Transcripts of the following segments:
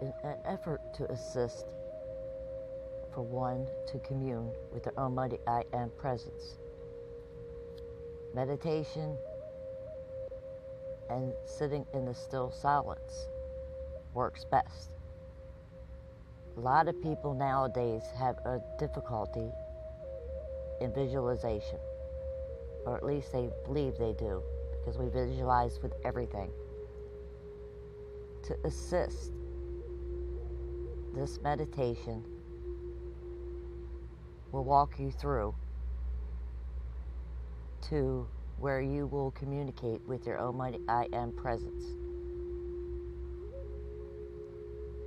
in an effort to assist for one to commune with their Almighty I Am presence. Meditation and sitting in the still silence works best. A lot of people nowadays have a difficulty in visualization, or at least they believe they do, because we visualize with everything. To assist, this meditation will walk you through to where you will communicate with your Almighty I Am presence.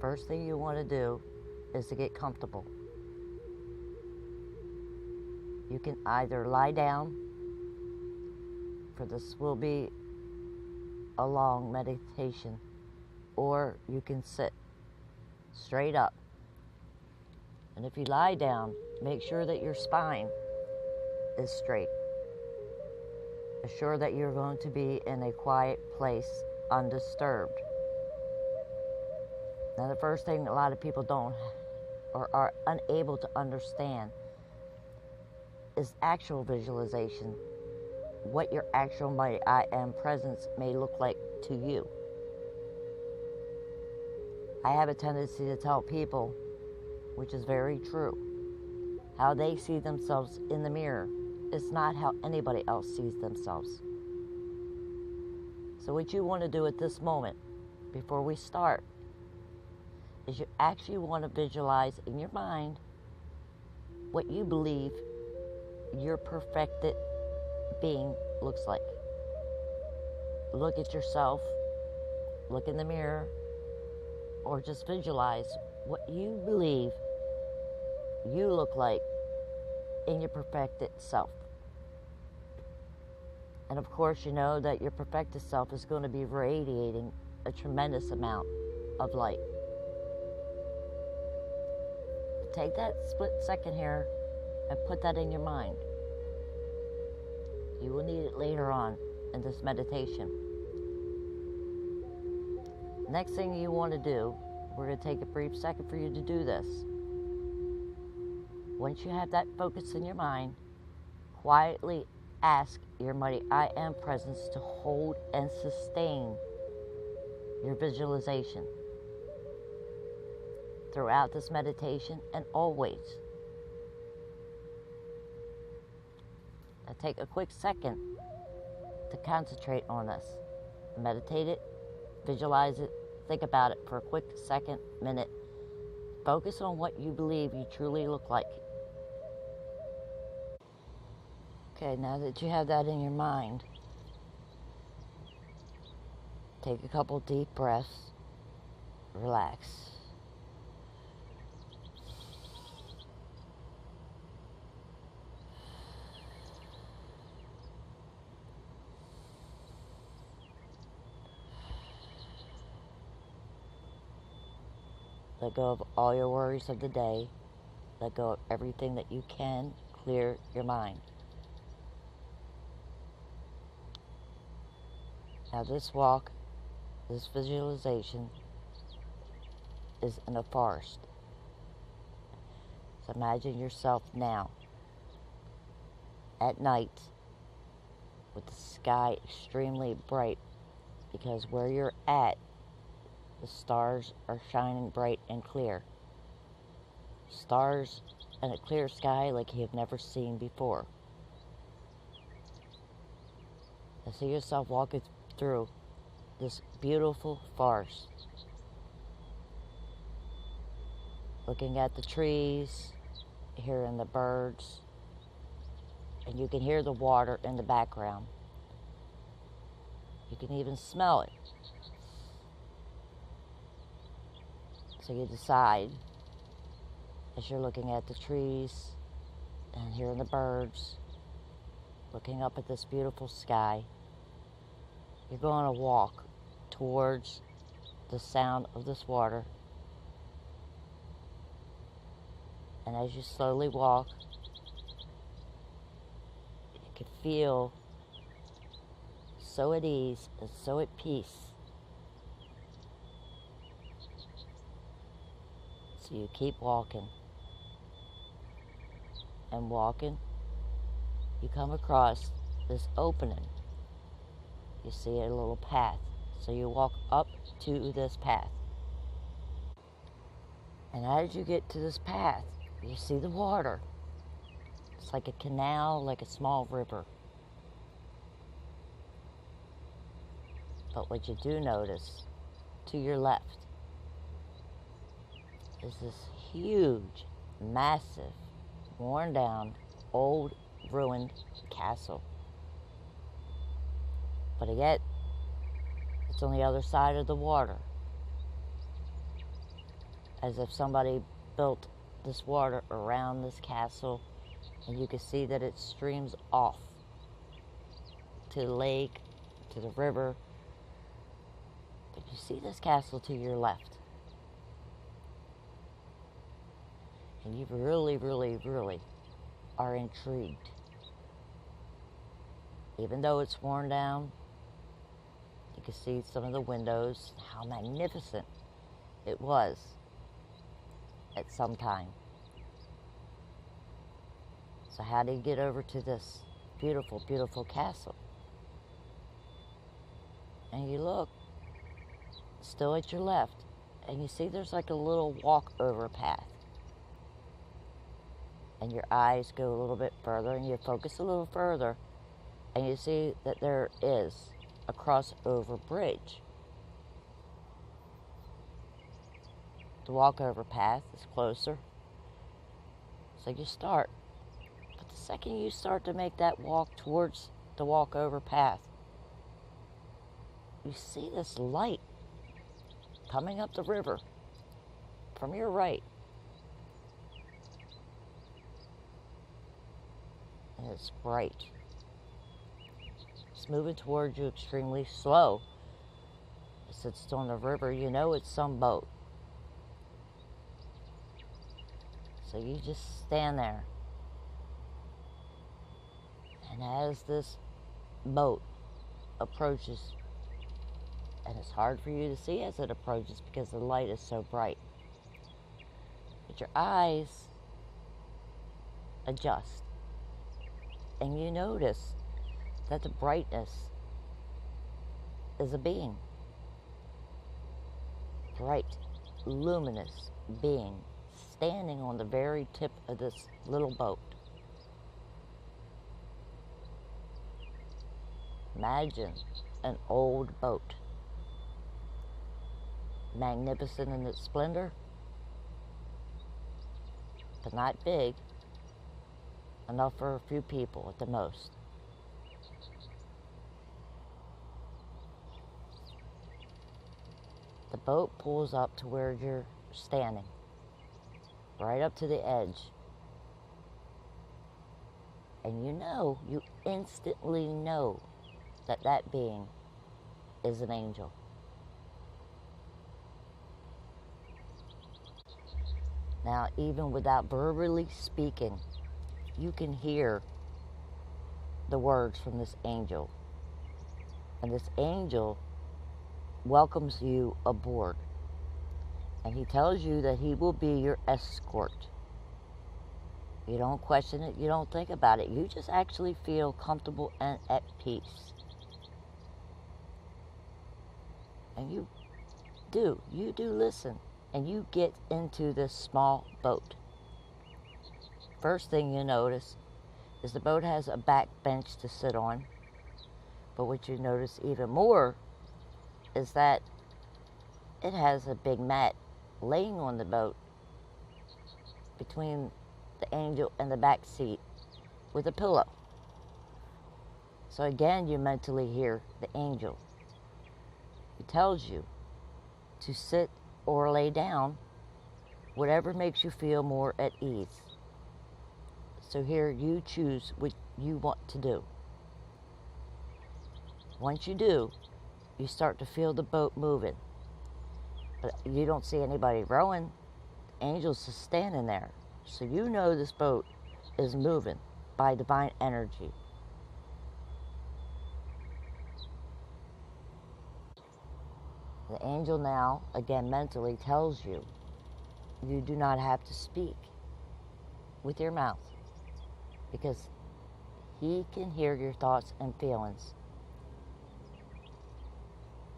First thing you want to do is to get comfortable. You can either lie down, for this will be a long meditation, or you can sit straight up. And if you lie down, make sure that your spine is straight. Assure that you're going to be in a quiet place, undisturbed. Now, the first thing a lot of people don't or are unable to understand is actual visualization, what your actual Mighty I Am presence may look like to you. I have a tendency to tell people, which is very true, how they see themselves in the mirror is not how anybody else sees themselves. So what you want to do at this moment, before we start, is you actually want to visualize in your mind what you believe your perfected being looks like. Look at yourself, look in the mirror, or just visualize what you believe you look like in your perfected self. And of course, you know that your perfected self is going to be radiating a tremendous amount of light. Take that split second here and put that in your mind. You will need it later on in this meditation. Next thing you want to do, we're going to take a brief second for you to do this. Once you have that focus in your mind, quietly ask your Mighty I Am presence to hold and sustain your visualization throughout this meditation and always. Now take a quick second to concentrate on this. Meditate it, visualize it, think about it for a quick second, minute. Focus on what you believe you truly look like. Okay, now that you have that in your mind, take a couple deep breaths, relax. Let go of all your worries of the day. Let go of everything that you can. Clear your mind. Now this walk, this visualization is in a forest. So imagine yourself now at night with the sky extremely bright, because where you're at, the stars are shining bright and clear. Stars and a clear sky like you have never seen before. And see yourself walking through this beautiful forest, looking at the trees, hearing the birds, and you can hear the water in the background. You can even smell it. So you decide, as you're looking at the trees and hearing the birds, looking up at this beautiful sky, you're going to walk towards the sound of this water. And as you slowly walk, you can feel so at ease and so at peace. So you keep walking and walking. You come across this opening. You see a little path. So you walk up to this path. And as you get to this path, you see the water. It's like a canal, like a small river. But what you do notice to your left is this huge, massive, worn down, old, ruined castle. But yet, it's on the other side of the water. As if somebody built this water around this castle, and you can see that it streams off to the lake, to the river. But you see this castle to your left. And you really, really, really are intrigued. Even though it's worn down, you can see some of the windows, how magnificent it was at some time. So how do you get over to this beautiful, beautiful castle? And you look, still at your left, and you see there's like a little walk-over path. And your eyes go a little bit further, and you focus a little further, and you see that there is a crossover bridge. The walk-over path is closer. So you start. But the second you start to make that walk towards the walk-over path, you see this light coming up the river from your right. And it's bright. It's moving towards you extremely slow. As it's on the river, you know it's some boat. So you just stand there. And as this boat approaches, and it's hard for you to see as it approaches because the light is so bright, but your eyes adjust. And you notice that the brightness is a being. Bright, luminous being standing on the very tip of this little boat. Imagine an old boat, magnificent in its splendor, but not big, enough for a few people at the most. The boat pulls up to where you're standing, right up to the edge. And you instantly know that that being is an angel. Now, even without verbally speaking, you can hear the words from this angel. And this angel welcomes you aboard. And he tells you that he will be your escort. You don't question it, you don't think about it. You just actually feel comfortable and at peace. And you do listen. And you get into this small boat. First thing you notice is the boat has a back bench to sit on. But what you notice even more is that it has a big mat laying on the boat between the angel and the back seat with a pillow. So again, you mentally hear the angel. He tells you to sit or lay down, whatever makes you feel more at ease. So here you choose what you want to do. Once you do, you start to feel the boat moving. But you don't see anybody rowing. The angel's just standing there. So you know this boat is moving by divine energy. The angel now, again mentally, tells you You do not have to speak with your mouth because he can hear your thoughts and feelings.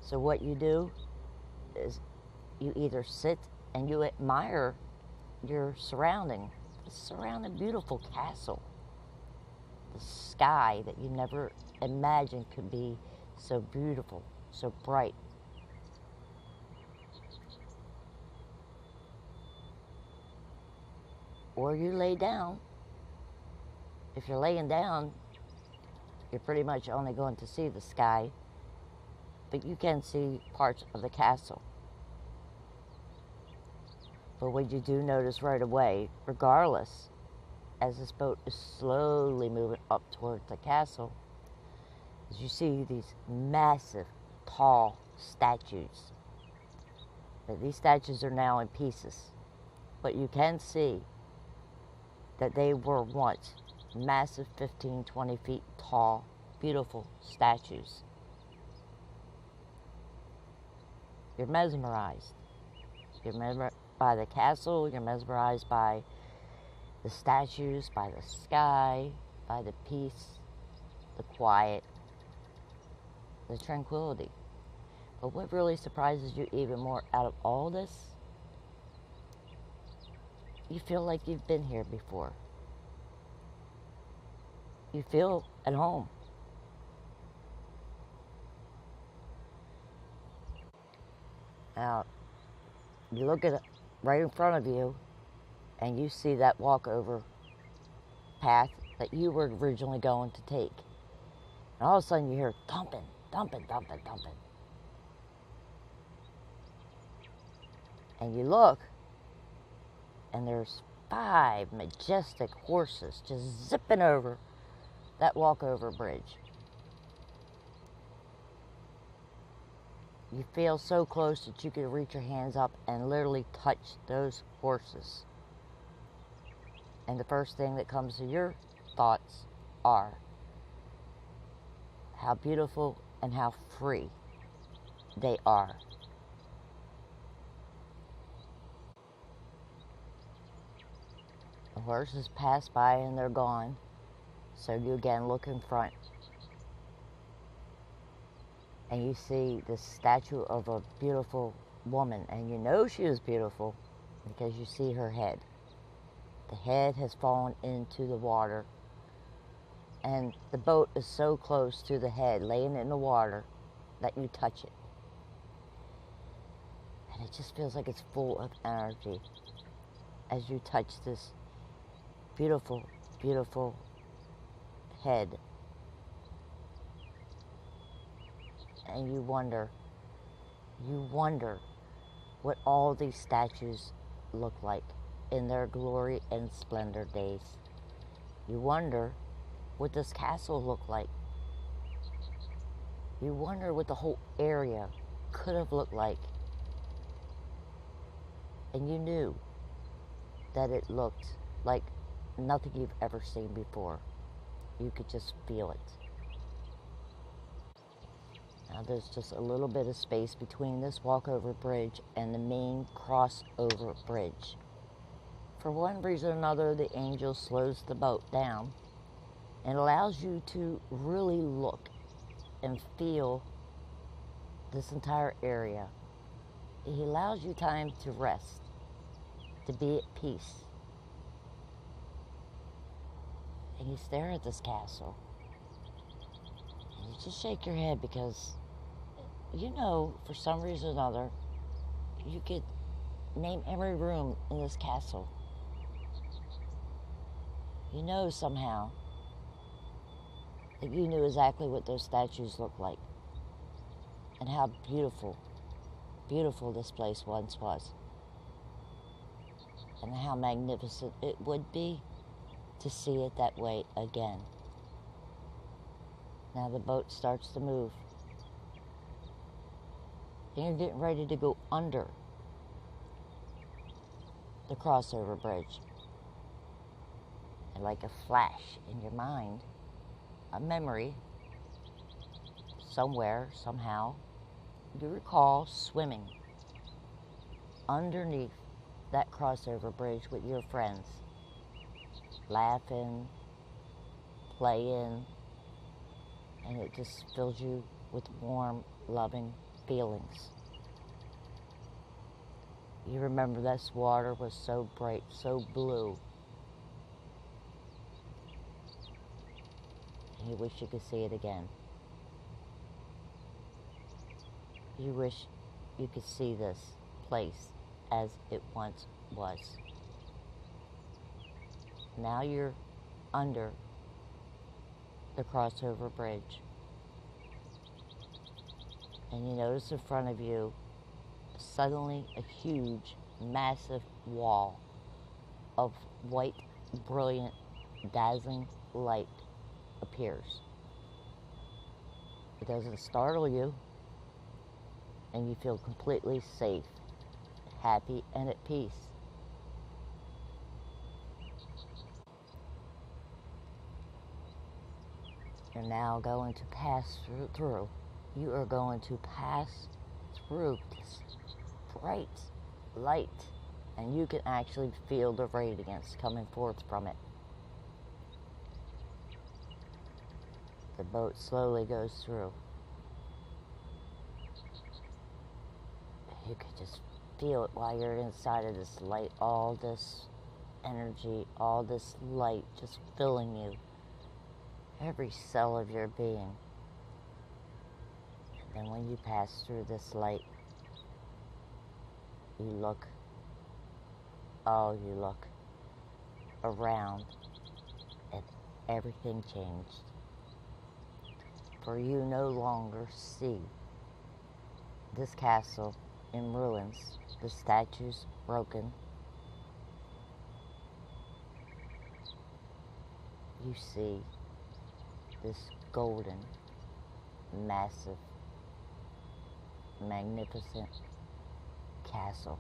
So what you do is you either sit and you admire your surrounding, the surrounding beautiful castle, the sky that you never imagined could be so beautiful, so bright. Or you lay down. If you're laying down, you're pretty much only going to see the sky, but you can see parts of the castle. But what you do notice right away, regardless, as this boat is slowly moving up towards the castle, is you see these massive, tall statues. But these statues are now in pieces, but you can see that they were once massive 15, 20 feet tall, beautiful statues. You're mesmerized. You're mesmerized by the castle, you're mesmerized by the statues, by the sky, by the peace, the quiet, the tranquility. But what really surprises you even more out of all this, you feel like you've been here before. You feel at home. Now, you look at it right in front of you, and you see that walkover path that you were originally going to take. And all of a sudden you hear thumping, thumping, thumping, thumping. And you look, and there's 5 majestic horses just zipping over that walkover bridge. You feel so close that you could reach your hands up and literally touch those horses. And the first thing that comes to your thoughts are how beautiful and how free they are. The horses pass by and they're gone. So you again look in front. And you see this statue of a beautiful woman. And you know she is beautiful because you see her head. The head has fallen into the water. And the boat is so close to the head, laying in the water, that you touch it. And it just feels like it's full of energy as you touch this beautiful, beautiful head. And you wonder what all these statues look like in their glory and splendor days. You wonder what this castle looked like. You wonder what the whole area could have looked like. And you knew that it looked like nothing you've ever seen before. You could just feel it. Now there's just a little bit of space between this walkover bridge and the main crossover bridge. For one reason or another, the angel slows the boat down and allows you to really look and feel this entire area. He allows you time to rest, to be at peace. And you stare at this castle. And you just shake your head because you know, for some reason or another, you could name every room in this castle. You know somehow that you knew exactly what those statues looked like and how beautiful, beautiful this place once was. And how magnificent it would be to see it that way again. Now the boat starts to move. And you're getting ready to go under the crossover bridge. And like a flash in your mind, a memory, somewhere, somehow, you recall swimming underneath that crossover bridge with your friends, laughing, playing, and it just fills you with warm, loving feelings. You remember this water was so bright, so blue. And you wish you could see it again. You wish you could see this place as it once was. Now you're under the crossover bridge. And you notice in front of you, suddenly a huge, massive wall of white, brilliant, dazzling light appears. It doesn't startle you, and you feel completely safe, happy, and at peace. You're now going to pass through. You are going to pass through this bright light, and you can actually feel the radiance coming forth from it. The boat slowly goes through. You can just feel it while you're inside of this light, all this energy, all this light just filling you, every cell of your being. And then when you pass through this light, you look around, and everything changed. For you no longer see this castle in ruins, the statues broken. You see this golden, massive, magnificent castle.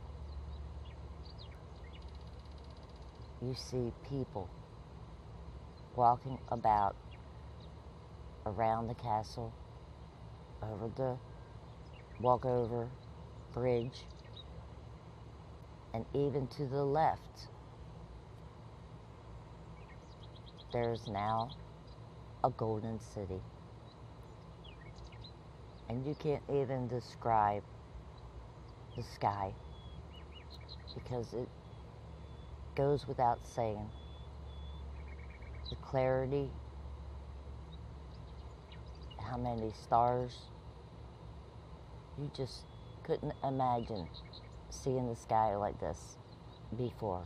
You see people walking about around the castle, over the walkover bridge, and even to the left, there's now a golden city. And you can't even describe the sky, because it goes without saying. The clarity, how many stars, you just couldn't imagine seeing the sky like this before.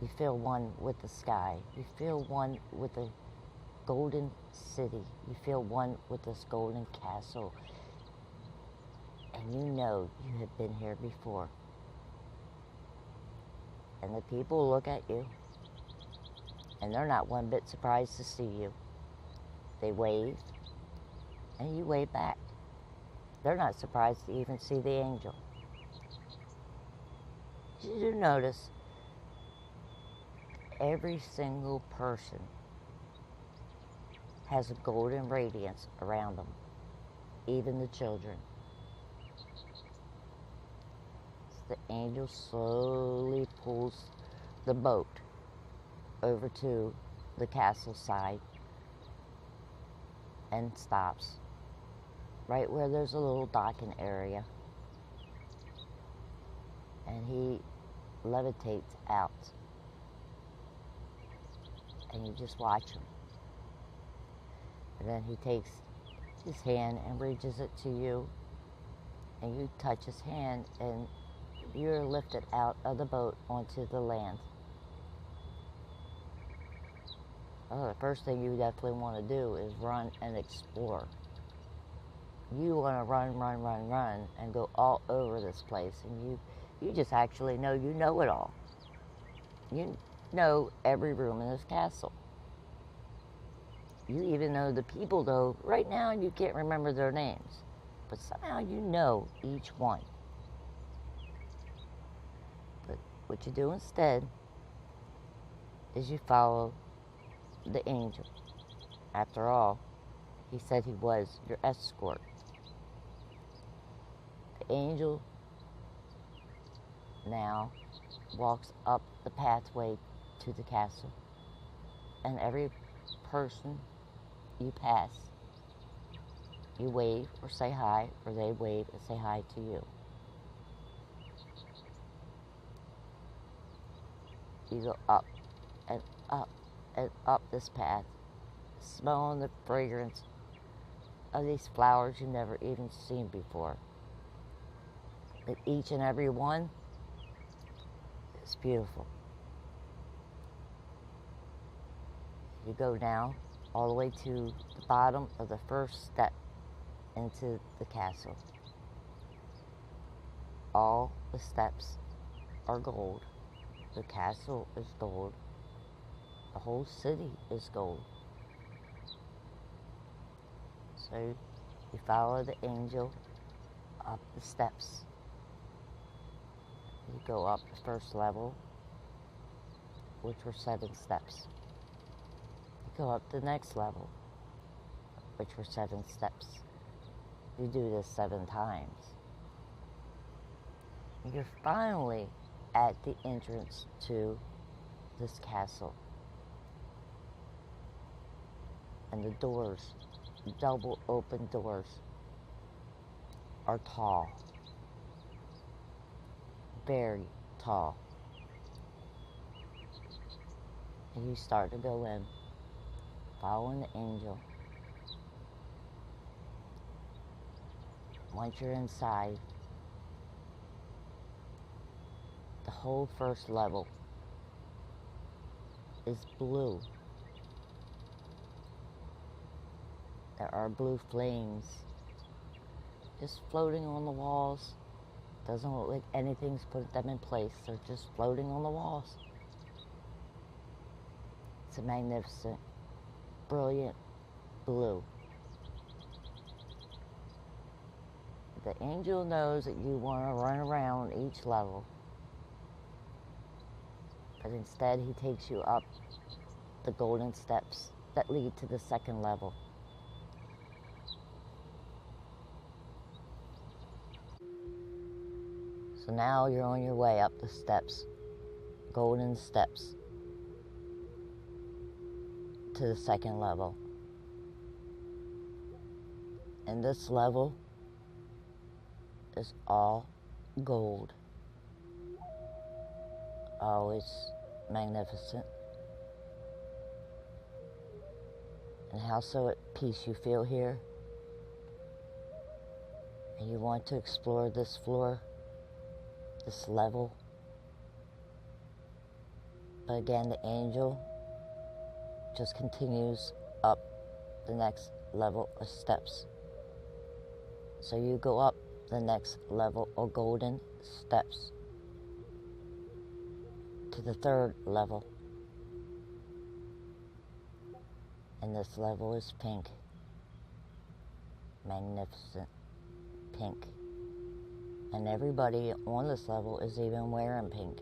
You feel one with the sky. You feel one with the golden city. You feel one with this golden castle. And you know you have been here before. And the people look at you, and they're not one bit surprised to see you. They wave, and you wave back. They're not surprised to even see the angel. Did you notice every single person has a golden radiance around them, even the children? The angel slowly pulls the boat over to the castle side and stops right where there's a little docking area, and he levitates out, and you just watch him. And then he takes his hand and reaches it to you, and you touch his hand, and you're lifted out of the boat onto the land. Oh, the first thing you definitely want to do is run and explore. You want to run, and go all over this place, and you just actually know you know it all. You know every room in this castle. You even know the people, though. Right now, you can't remember their names, but somehow you know each one. But what you do instead is you follow the angel. After all, he said he was your escort. The angel now walks up the pathway to the castle, and every person you pass, you wave or say hi, or they wave and say hi to you. You go up and up and up this path, smelling the fragrance of these flowers you've never even seen before. But each and every one is beautiful. You go down all the way to the bottom of the first step into the castle. All the steps are gold. The castle is gold. The whole city is gold. So you follow the angel up the steps. You go up the first level, which were 7 steps. You go up the next level, which were 7 steps. You do this 7 times. You're finally at the entrance to this castle. And the doors, double open doors, are tall. Very tall. And you start to go in, following the angel. Once you're inside, the whole first level is blue. There are blue flames just floating on the walls. Doesn't look like anything's put them in place. They're just floating on the walls. It's a magnificent, brilliant blue. The angel knows that you want to run around each level, but instead he takes you up the golden steps that lead to the second level. So now you're on your way up the steps, golden steps, to the second level. And this level is all gold. Oh, it's magnificent. And how so at peace you feel here. And you want to explore this floor, this level. But again, the angel just continues up the next level of steps. So you go up the next level of golden steps to the third level. And this level is pink. Magnificent pink. And everybody on this level is even wearing pink.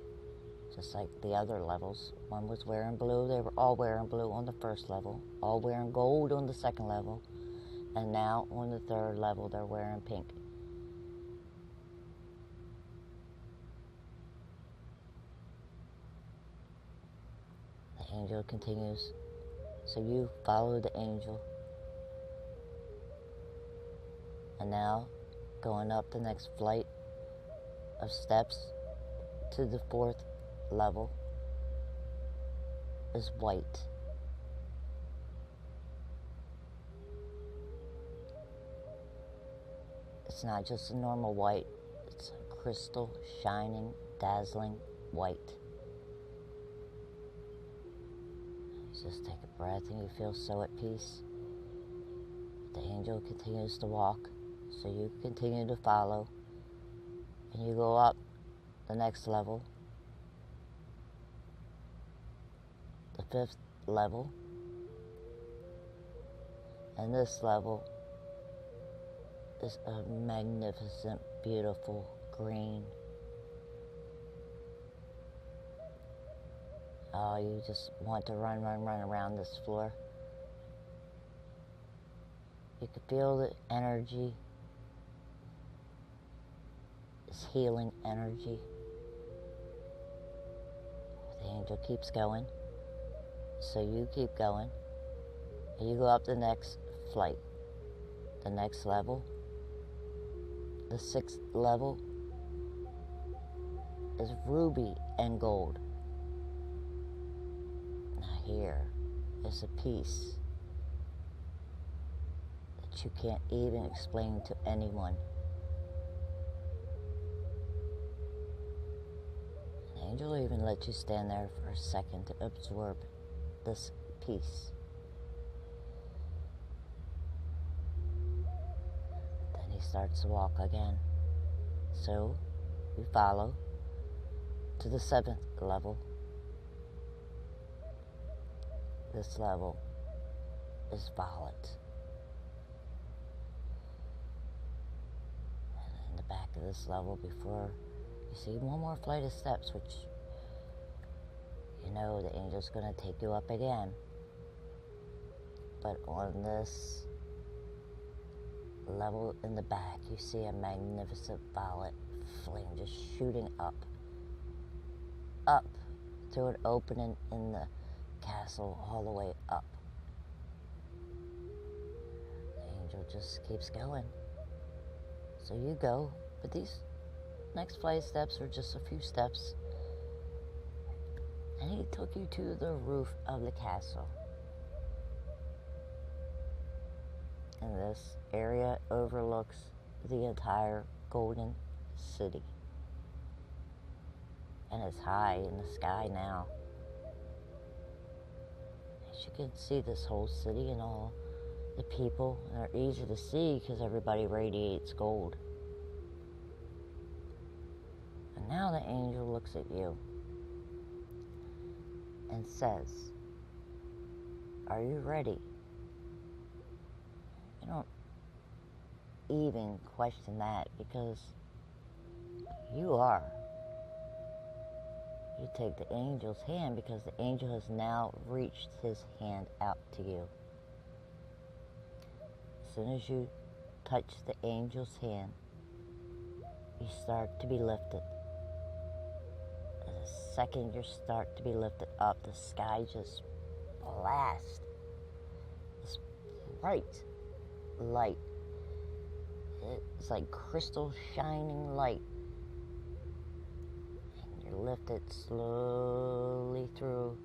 Just like the other levels. One was wearing blue. They were all wearing blue on the first level. All wearing gold on the second level. And now on the third level they're wearing pink. The angel continues. So you follow the angel. And now going up the next flight of steps to the fourth level is white. It's not just a normal white, it's a crystal, shining, dazzling white. Just take a breath and you feel so at peace. The angel continues to walk, so you continue to follow. And you go up the next level, the 5th level. And this level is a magnificent, beautiful green. Oh, you just want to run around this floor. You can feel the energy. It's healing energy. angel keeps going. So you keep going. And you go up the next flight. The next level. The 6th level is ruby and gold. Now here is a peace that you can't even explain to anyone. An angel will even let you stand there for a second to absorb this peace. Then he starts to walk again. So you follow to the 7th level. This level is violet. And in the back of this level, before you see one more flight of steps, which you know the angel's going to take you up again. But on this level in the back, you see a magnificent violet flame just shooting up through an opening in the castle, all the way up. The angel just keeps going. So you go, but these next flight steps are just a few steps. And he took you to the roof of the castle. And this area overlooks the entire Golden City. And it's high in the sky now. As you can see this whole city and all the people, and they're easy to see because everybody radiates gold. And now the angel looks at you and says, "Are you ready?" You don't even question that because you are. You take the angel's hand because the angel has now reached his hand out to you. As soon as you touch the angel's hand, you start to be lifted. The second you start to be lifted up, the sky just blasts. This bright light. It's like crystal shining light. And you're lifted slowly through,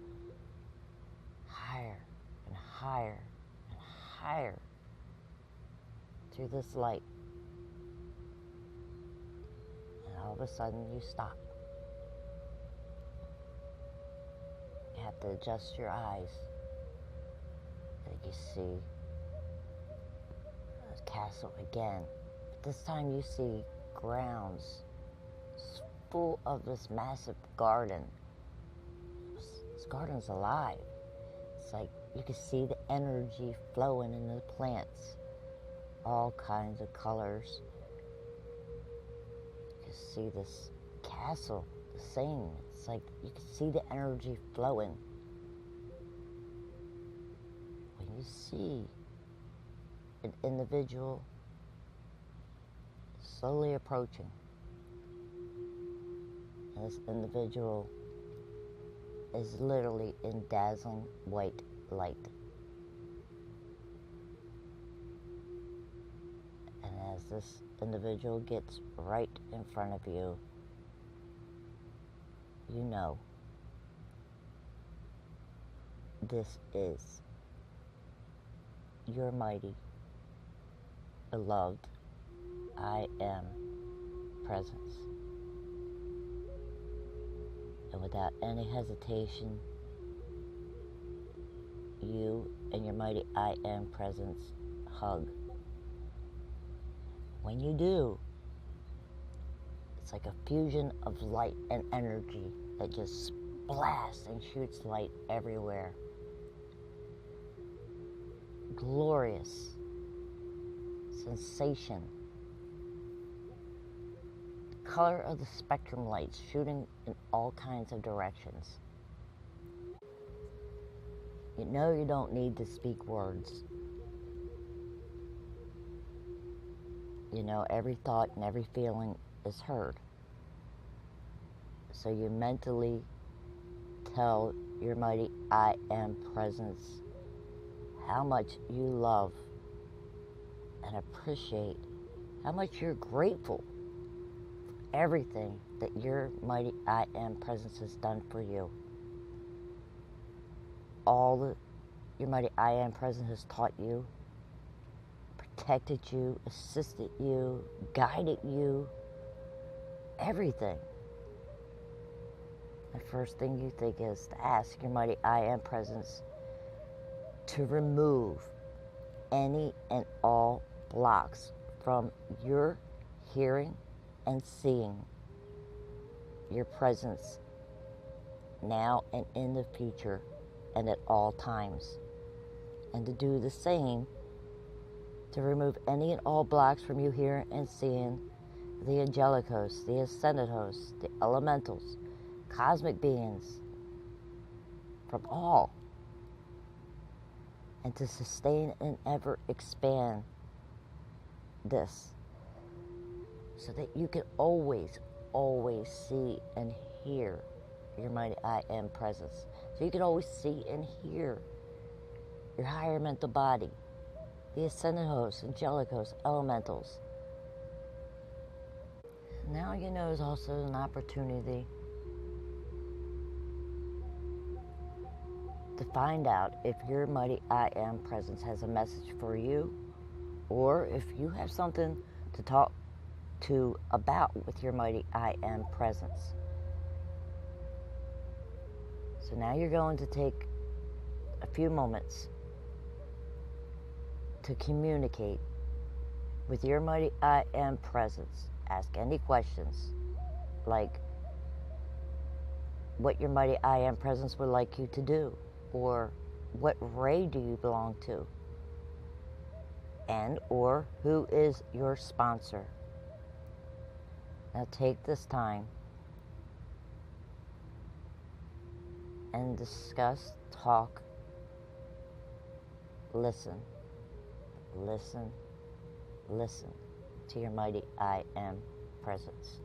higher and higher and higher through this light. And all of a sudden you stop. You have to adjust your eyes. And you see the castle again. But this time you see grounds full of this massive garden. This garden's alive. It's like you can see the energy flowing in the plants. All kinds of colors. You can see this castle the same. It's like you can see the energy flowing. When you see an individual slowly approaching, and this individual is literally in dazzling white light. And as this individual gets right in front of you, you know this is your mighty, beloved, I am presence. And without any hesitation, you and your mighty I am presence hug. When you do, it's like a fusion of light and energy that just blasts and shoots light everywhere. Glorious sensation. The color of the spectrum lights shooting in all kinds of directions. You know you don't need to speak words. You know every thought and every feeling is heard. So you mentally tell your mighty I Am presence how much you love and appreciate, how much you're grateful for everything that your mighty I Am presence has done for you. All that your mighty I Am presence has taught you, protected you, assisted you, guided you, everything. The first thing you think is to ask your mighty I Am presence to remove any and all blocks from your hearing and seeing your presence now and in the future and at all times. And to do the same, to remove any and all blocks from you hearing and seeing the angelic hosts, the ascended hosts, the elementals, cosmic beings, from all, and to sustain and ever expand this so that you can always, always see and hear your mighty I Am presence. So you can always see and hear your higher mental body, the ascended hosts, angelic hosts, elementals. Now you know is also an opportunity to find out if your mighty I Am presence has a message for you, or if you have something to talk to about with your mighty I Am presence. So now you're going to take a few moments to communicate with your mighty I Am presence. Ask any questions, like what your mighty I Am presence would like you to do, or what ray do you belong to, and or who is your sponsor. Now take this time and discuss, talk, listen, listen, listen to your mighty I Am presence.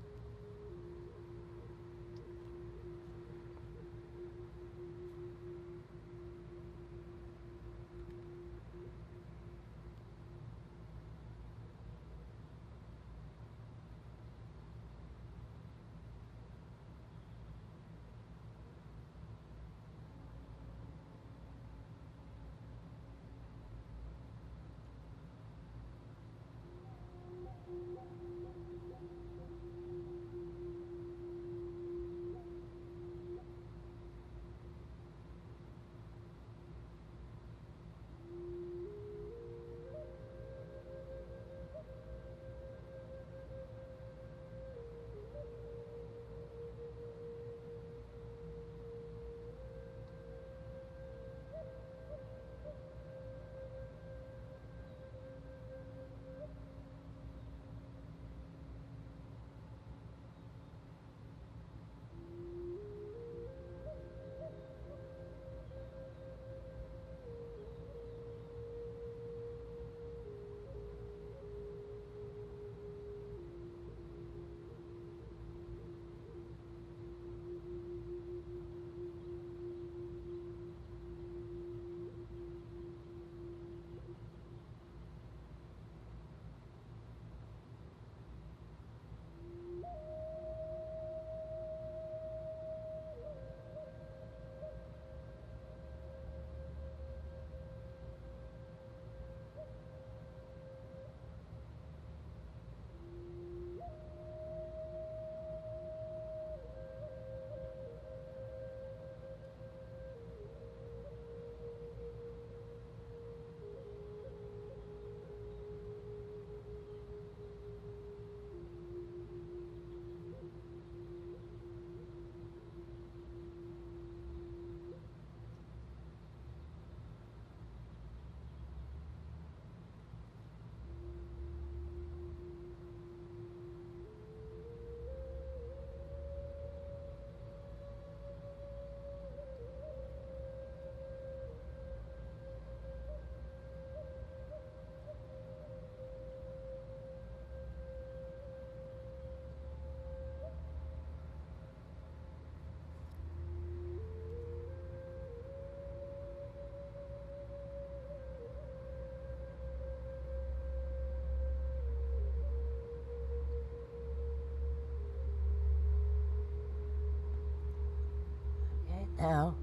Now,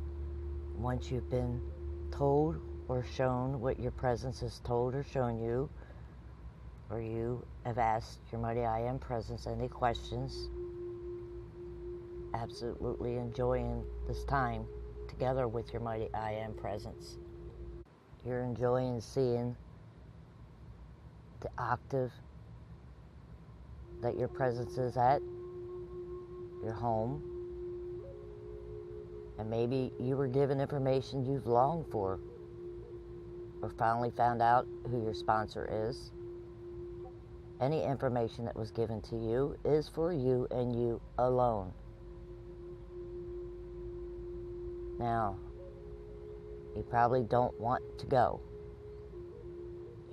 once you've been told or shown what your presence has told or shown you, or you have asked your mighty I Am presence any questions, absolutely enjoying this time together with your mighty I Am presence. You're enjoying seeing the octave that your presence is at, your home, and maybe you were given information you've longed for, or finally found out who your sponsor is. Any information that was given to you is for you and you alone. Now, you probably don't want to go.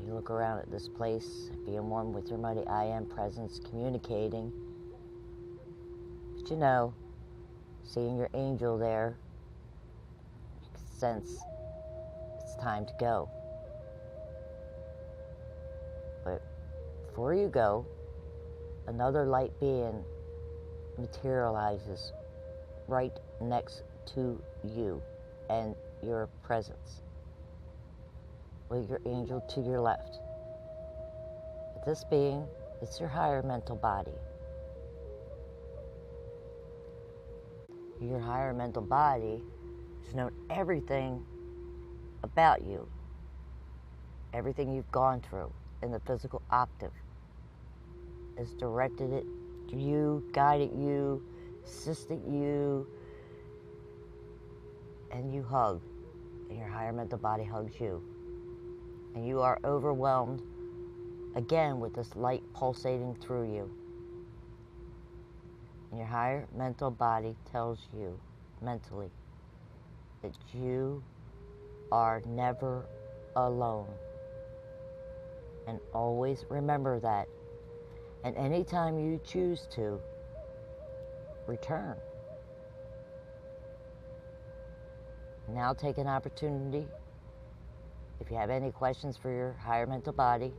You look around at this place, being one with your mighty I Am presence, communicating. But you know, seeing your angel there, you can sense it's time to go. But before you go, another light being materializes right next to you and your presence, with your angel to your left. But this being, it's your higher mental body. Your higher mental body has known everything about you, everything you've gone through in the physical octave, has directed it to you, guided you, assisted you, and you hug, and your higher mental body hugs you. And you are overwhelmed again with this light pulsating through you. And your higher mental body tells you mentally that you are never alone. And always remember that. And anytime you choose to, return. Now take an opportunity, if you have any questions for your higher mental body,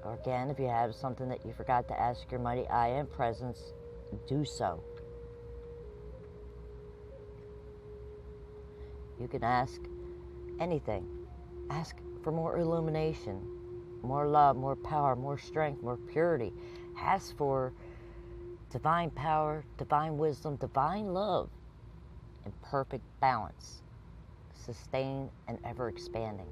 or again, if you have something that you forgot to ask your mighty I Am presence, do so. You can ask anything. Ask for more illumination, more love, more power, more strength, more purity. Ask for divine power, divine wisdom, divine love, and perfect balance, sustained and ever expanding.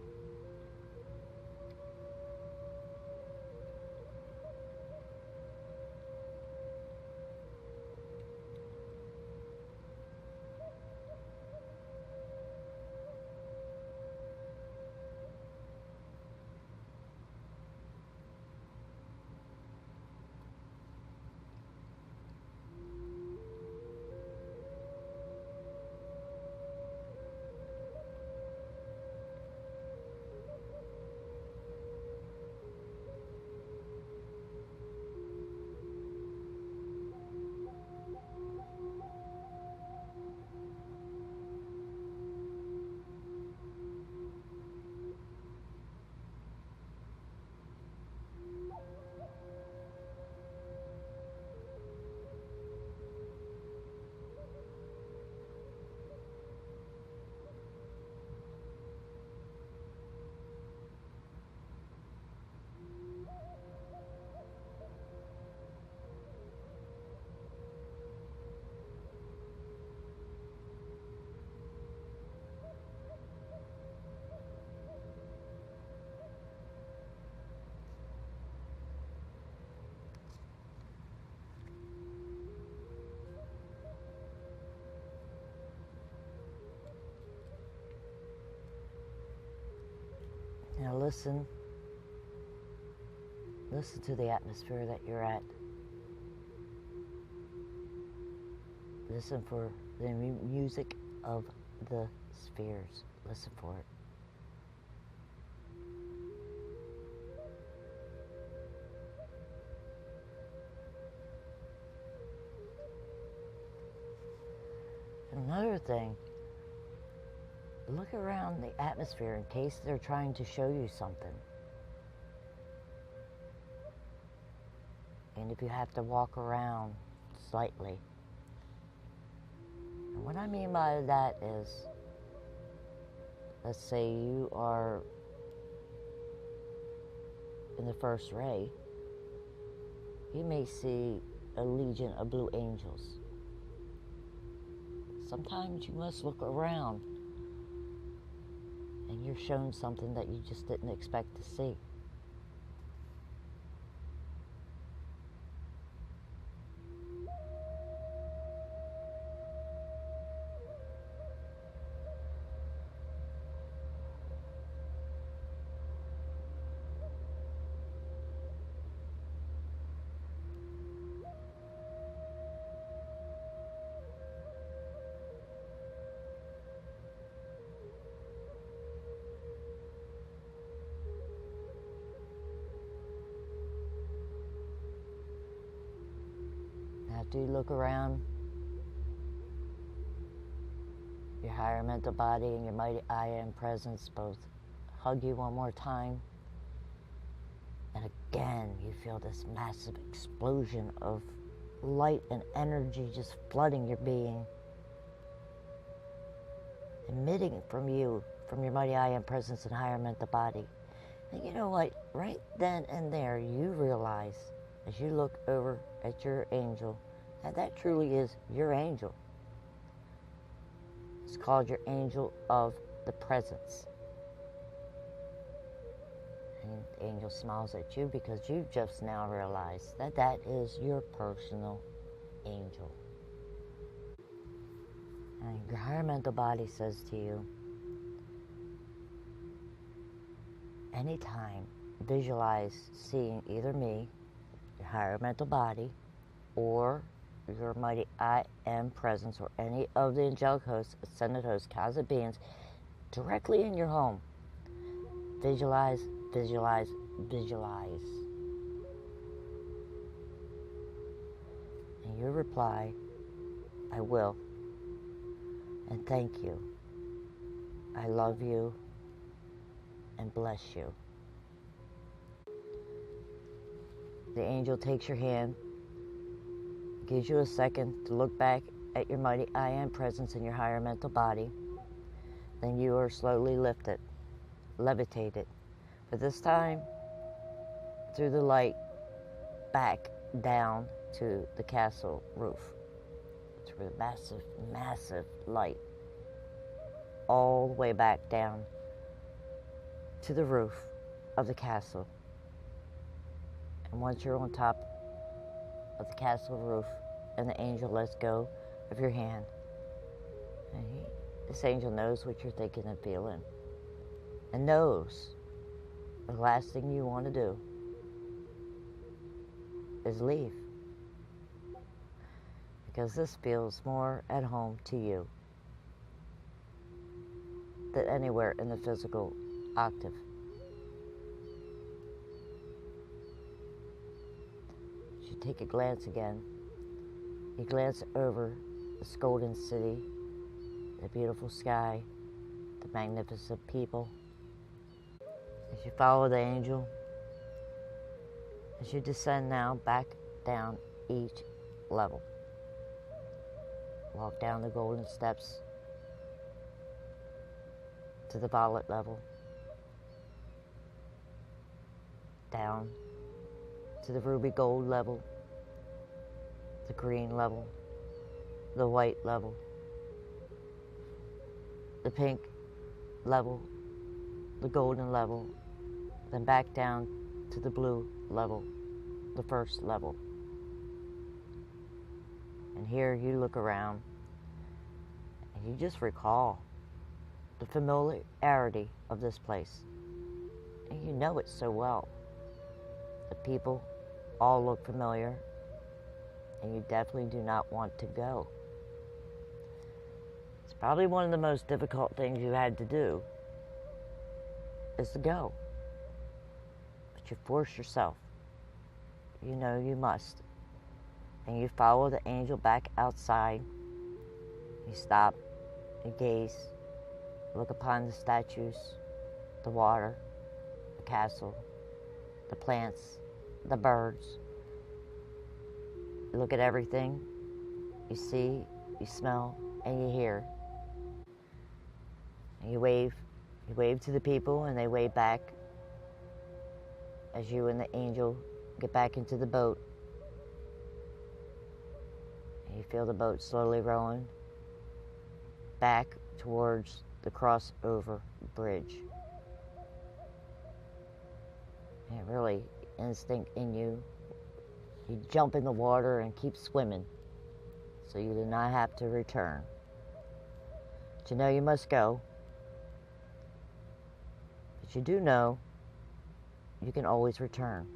Now listen to the atmosphere that you're at. Listen for the music of the spheres. Listen for it. Another thing, look around the atmosphere in case they're trying to show you something. And if you have to walk around slightly, What I mean by that is, let's say you are in the first ray, you may see a legion of blue angels. Sometimes you must look around and you're shown something that you just didn't expect to see. After you look around, your higher mental body and your mighty I Am presence both hug you one more time. And again, you feel this massive explosion of light and energy just flooding your being, emitting from you, from your mighty I Am presence and higher mental body. And you know what? Right then and there, you realize, as you look over at your angel, that truly is your angel. It's called your angel of the presence. And the angel smiles at you because you've just now realized that is your personal angel. And your higher mental body says to you, anytime visualize seeing either me, your higher mental body, or your mighty I Am presence, or any of the angelic hosts, ascended hosts, cosmic beings, directly in your home. Visualize, visualize, visualize. And you reply, I will. And thank you. I love you and bless you. The angel takes your hand, gives you a second to look back at your mighty I Am presence in your higher mental body. Then you are slowly lifted, levitated, but this time through the light back down to the castle roof. Through the massive, massive light, all the way back down to the roof of the castle. And once you're on top of the castle roof and the angel lets go of your hand, and this angel knows what you're thinking and feeling, and knows the last thing you want to do is leave, because this feels more at home to you than anywhere in the physical octave. You take a glance again. You glance over the golden city, the beautiful sky, the magnificent people. As you follow the angel, as you descend now back down each level. Walk down the golden steps to the violet level, down to the ruby gold level, the green level, the white level, the pink level, the golden level, then back down to the blue level, the first level. And here you look around and you just recall the familiarity of this place. And you know it so well. The people all look familiar, and you definitely do not want to go. It's probably one of the most difficult things you had to do is to go. But you force yourself. You know you must. And you follow the angel back outside. You stop, you gaze, look upon the statues, the water, the castle, the plants, the birds. You look at everything you see, you smell, and you hear. And you wave to the people, and they wave back as you and the angel get back into the boat. And you feel the boat slowly rowing back towards the crossover bridge. And really, instinct in you, you jump in the water and keep swimming, so you do not have to return. But you know you must go. But you do know you can always return.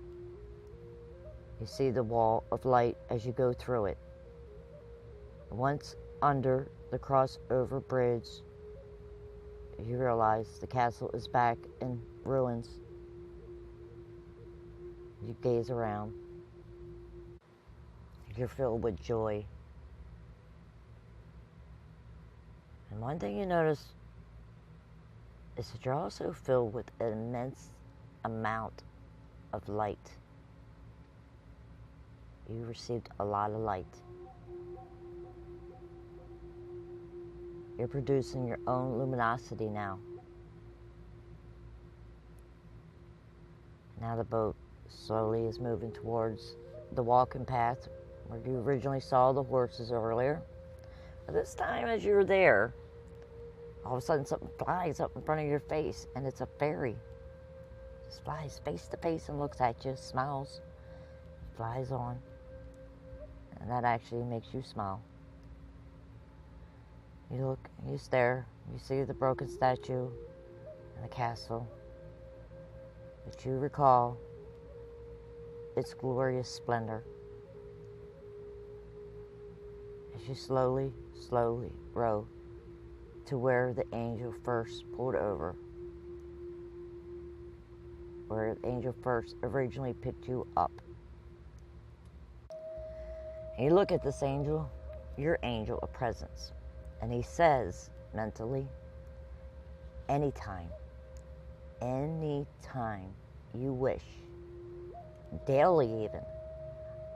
You see the wall of light as you go through it. Once under the crossover bridge, you realize the castle is back in ruins. You gaze around. You're filled with joy. And one thing you notice is that you're also filled with an immense amount of light. You received a lot of light. You're producing your own luminosity now. Now the boat slowly is moving towards the walking path where you originally saw the horses earlier. But this time as you're there, all of a sudden something flies up in front of your face, and it's a fairy. Just flies face to face and looks at you, smiles, flies on. And that actually makes you smile. You look, you stare, you see the broken statue and the castle. But you recall its glorious splendor. As you slowly row to where the angel first pulled over. Where the angel first originally picked you up. And you look at this angel, your angel of presence. And he says mentally, anytime you wish, daily even,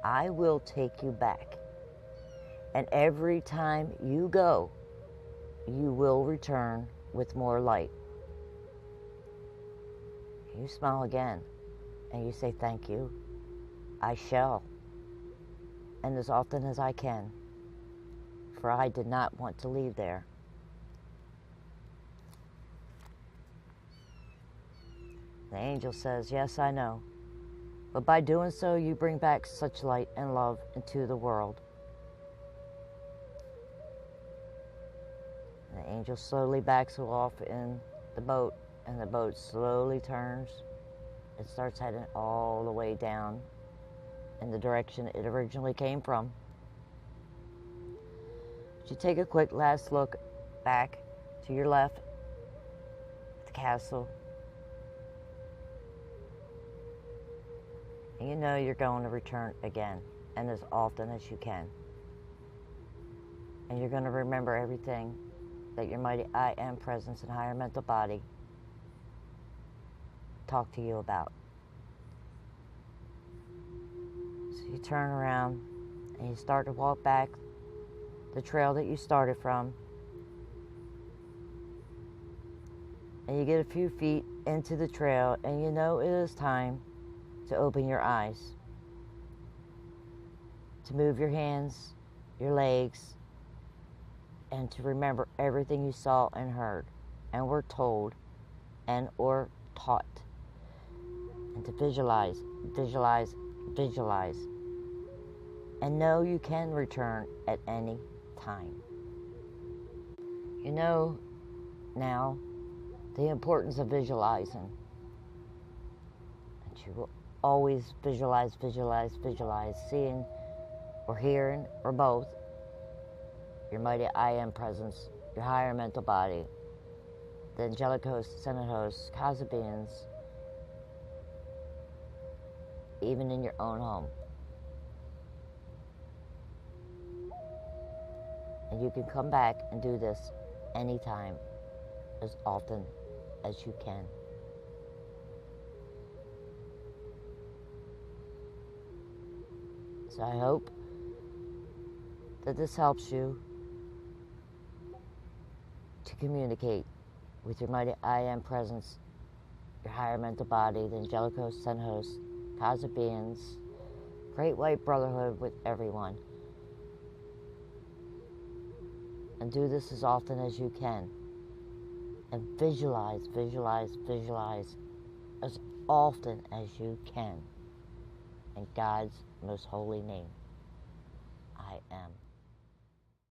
I will take you back. And every time you go, you will return with more light. You smile again, and you say, thank you. I shall. And as often as I can. For I did not want to leave there. The angel says, yes, I know. But by doing so, you bring back such light and love into the world. The angel slowly backs off in the boat, and the boat slowly turns and starts heading all the way down in the direction it originally came from. But you take a quick last look back to your left at the castle. And you know you're going to return again, and as often as you can. And you're going to remember everything that your mighty I Am presence and higher mental body talk to you about. So you turn around and you start to walk back the trail that you started from. And you get a few feet into the trail, and you know it is time to open your eyes, to move your hands, your legs, and to remember everything you saw and heard and were told and or taught, and to visualize, and know you can return at any time. You know now the importance of visualizing, and you will always visualize, seeing or hearing or both your mighty I Am presence, your higher mental body, the angelic hosts, ascended hosts, cosmic beings, even in your own home. And you can come back and do this anytime, as often as you can. So I hope that this helps you to communicate with your mighty I Am presence, your higher mental body, the angelic host, sun host, cosmic beings, great white brotherhood with everyone. And do this as often as you can. And visualize, visualize, visualize as often as you can. In God's most holy name, I am.